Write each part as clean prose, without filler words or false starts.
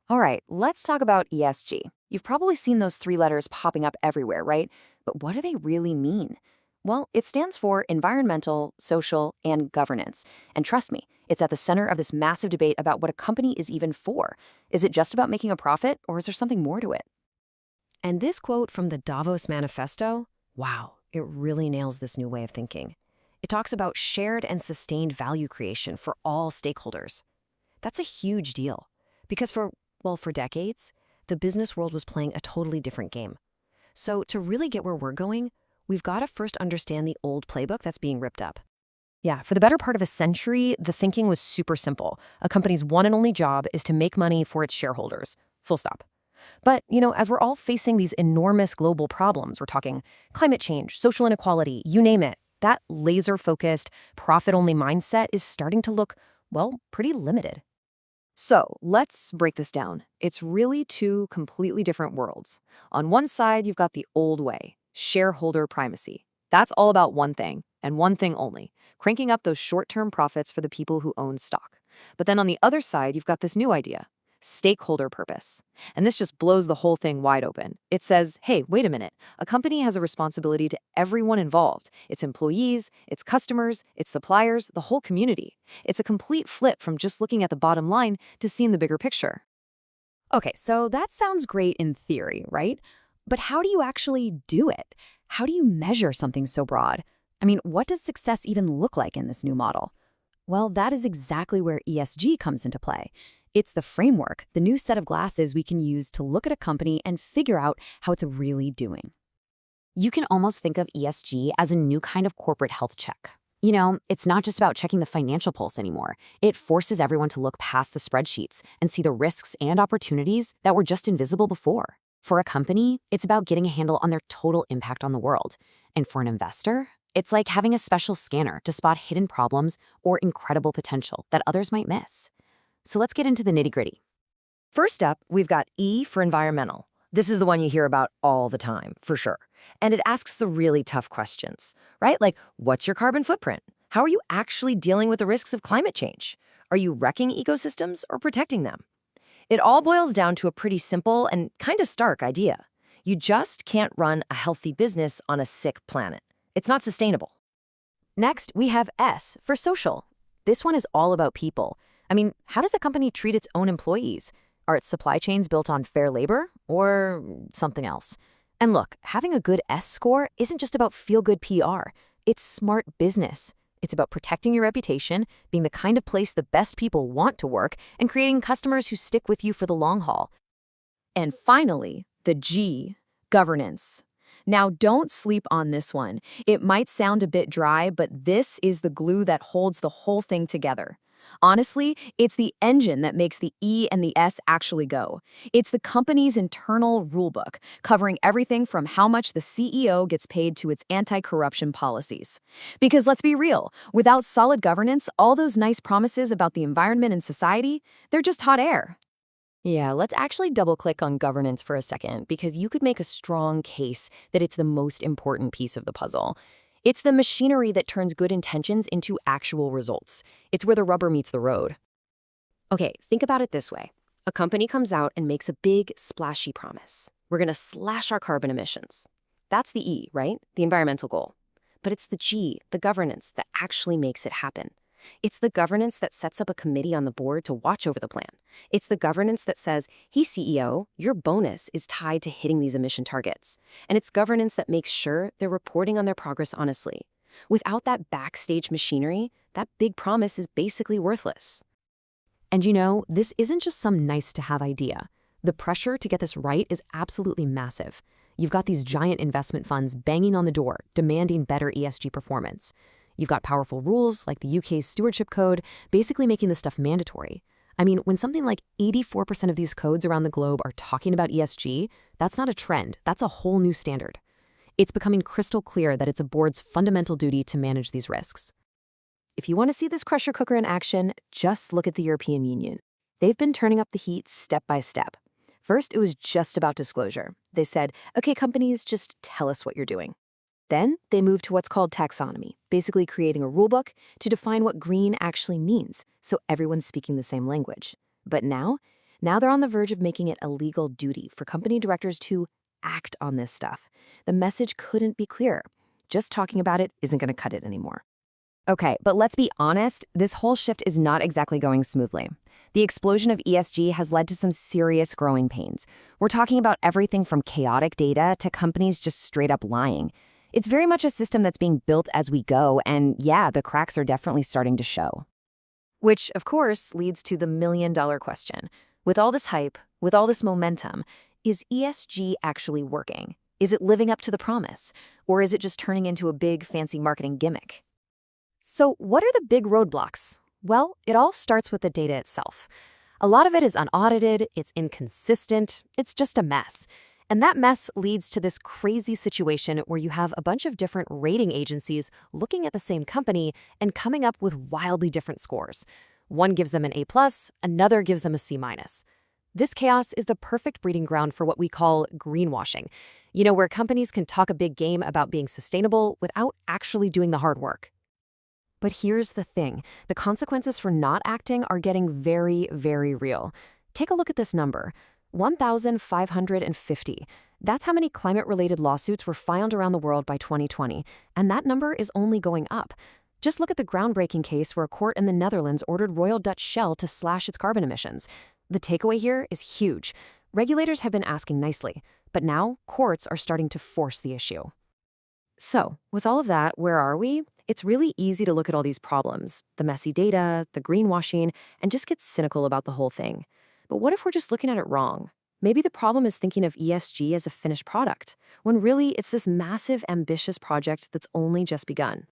All right, let's talk about ESG. You've probably seen those three letters popping up everywhere, right? But what do they really mean? Well, it stands for environmental, social, and governance. And trust me, it's at the center of this massive debate about what a company is even for. Is it just about making a profit, or is there something more to it? And this quote from the Davos Manifesto, wow, it really nails this new way of thinking. It talks about shared and sustained value creation for all stakeholders. That's a huge deal because for decades, the business world was playing a totally different game. So to really get where we're going, we've got to first understand the old playbook that's being ripped up. Yeah, for the better part of a century, the thinking was super simple. A company's one and only job is to make money for its shareholders. Full stop. But, as we're all facing these enormous global problems, we're talking climate change, social inequality, you name it, that laser-focused, profit-only mindset is starting to look, well, pretty limited. So let's break this down. It's really two completely different worlds. On one side, you've got the old way, shareholder primacy. That's all about one thing, and one thing only, cranking up those short-term profits for the people who own stock. But then on the other side, you've got this new idea, stakeholder purpose. And this just blows the whole thing wide open. It says, hey, wait a minute, a company has a responsibility to everyone involved, its employees, its customers, its suppliers, the whole community. It's a complete flip from just looking at the bottom line to seeing the bigger picture. Okay, so that sounds great in theory, right? But how do you actually do it? How do you measure something so broad? I mean, what does success even look like in this new model? Well, that is exactly where ESG comes into play. It's the framework, the new set of glasses we can use to look at a company and figure out how it's really doing. You can almost think of ESG as a new kind of corporate health check. It's not just about checking the financial pulse anymore. It forces everyone to look past the spreadsheets and see the risks and opportunities that were just invisible before. For a company, it's about getting a handle on their total impact on the world. And for an investor, it's like having a special scanner to spot hidden problems or incredible potential that others might miss. So let's get into the nitty-gritty. First up, we've got E for environmental. This is the one you hear about all the time, for sure. And it asks the really tough questions, right? Like, what's your carbon footprint? How are you actually dealing with the risks of climate change? Are you wrecking ecosystems or protecting them? It all boils down to a pretty simple and kind of stark idea. You just can't run a healthy business on a sick planet. It's not sustainable. Next, we have S for social. This one is all about people. I mean, how does a company treat its own employees? Are its supply chains built on fair labor or something else? And look, having a good S score isn't just about feel-good PR. It's smart business. It's about protecting your reputation, being the kind of place the best people want to work, and creating customers who stick with you for the long haul. And finally, the G, governance. Now, don't sleep on this one. It might sound a bit dry, but this is the glue that holds the whole thing together. Honestly, it's the engine that makes the E and the S actually go. It's the company's internal rulebook, covering everything from how much the CEO gets paid to its anti-corruption policies. Because let's be real, without solid governance, all those nice promises about the environment and society, they're just hot air. Yeah, let's actually double-click on governance for a second, because you could make a strong case that it's the most important piece of the puzzle. It's the machinery that turns good intentions into actual results. It's where the rubber meets the road. Okay, think about it this way. A company comes out and makes a big, splashy promise. We're going to slash our carbon emissions. That's the E, right? The environmental goal. But it's the G, the governance, that actually makes it happen. It's the governance that sets up a committee on the board to watch over the plan. It's the governance that says, hey, CEO, your bonus is tied to hitting these emission targets. And it's governance that makes sure they're reporting on their progress honestly. Without that backstage machinery, that big promise is basically worthless. And this isn't just some nice-to-have idea. The pressure to get this right is absolutely massive. You've got these giant investment funds banging on the door, demanding better ESG performance. You've got powerful rules like the UK's Stewardship Code, basically making this stuff mandatory. I mean, when something like 84% of these codes around the globe are talking about ESG, that's not a trend, that's a whole new standard. It's becoming crystal clear that it's a board's fundamental duty to manage these risks. If you want to see this pressure cooker in action, just look at the European Union. They've been turning up the heat step by step. First, it was just about disclosure. They said, okay, companies, just tell us what you're doing. Then they moved to what's called taxonomy, basically creating a rulebook to define what green actually means, so everyone's speaking the same language. But now Now they're on the verge of making it a legal duty for company directors to act on this stuff. The message couldn't be clearer. Just talking about it isn't going to cut it anymore. Okay, but let's be honest, this whole shift is not exactly going smoothly. The explosion of ESG has led to some serious growing pains. We're talking about everything from chaotic data to companies just straight up lying. It's very much a system that's being built as we go, and yeah, the cracks are definitely starting to show. Which, of course, leads to the million-dollar question. With all this hype, with all this momentum, is ESG actually working? Is it living up to the promise? Or is it just turning into a big, fancy marketing gimmick? So what are the big roadblocks? Well, it all starts with the data itself. A lot of it is unaudited, it's inconsistent, it's just a mess. And that mess leads to this crazy situation where you have a bunch of different rating agencies looking at the same company and coming up with wildly different scores. One gives them an A+, another gives them a C-. This chaos is the perfect breeding ground for what we call greenwashing. Where companies can talk a big game about being sustainable without actually doing the hard work. But here's the thing. The consequences for not acting are getting very, very real. Take a look at this number. 1,550. That's how many climate-related lawsuits were filed around the world by 2020, and that number is only going up. Just look at the groundbreaking case where a court in the Netherlands ordered Royal Dutch Shell to slash its carbon emissions. The takeaway here is huge. Regulators have been asking nicely, but now courts are starting to force the issue. So, with all of that, where are we? It's really easy to look at all these problems, the messy data, the greenwashing, and just get cynical about the whole thing. But what if we're just looking at it wrong? Maybe the problem is thinking of ESG as a finished product, when really it's this massive, ambitious project that's only just begun.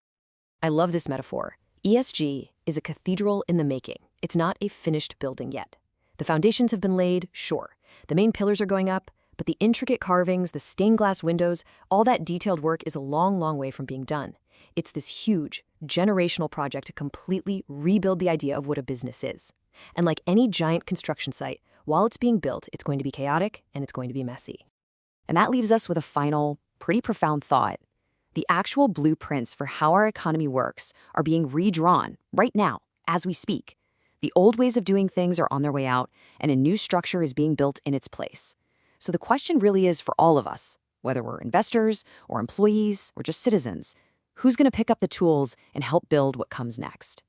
I love this metaphor. ESG is a cathedral in the making. It's not a finished building yet. The foundations have been laid, sure. The main pillars are going up, but the intricate carvings, the stained glass windows, all that detailed work is a long, long way from being done. It's this huge, generational project to completely rebuild the idea of what a business is. And like any giant construction site, while it's being built, it's going to be chaotic and it's going to be messy. And that leaves us with a final, pretty profound thought. The actual blueprints for how our economy works are being redrawn right now, as we speak. The old ways of doing things are on their way out, and a new structure is being built in its place. So the question really is for all of us, whether we're investors or employees or just citizens, who's going to pick up the tools and help build what comes next?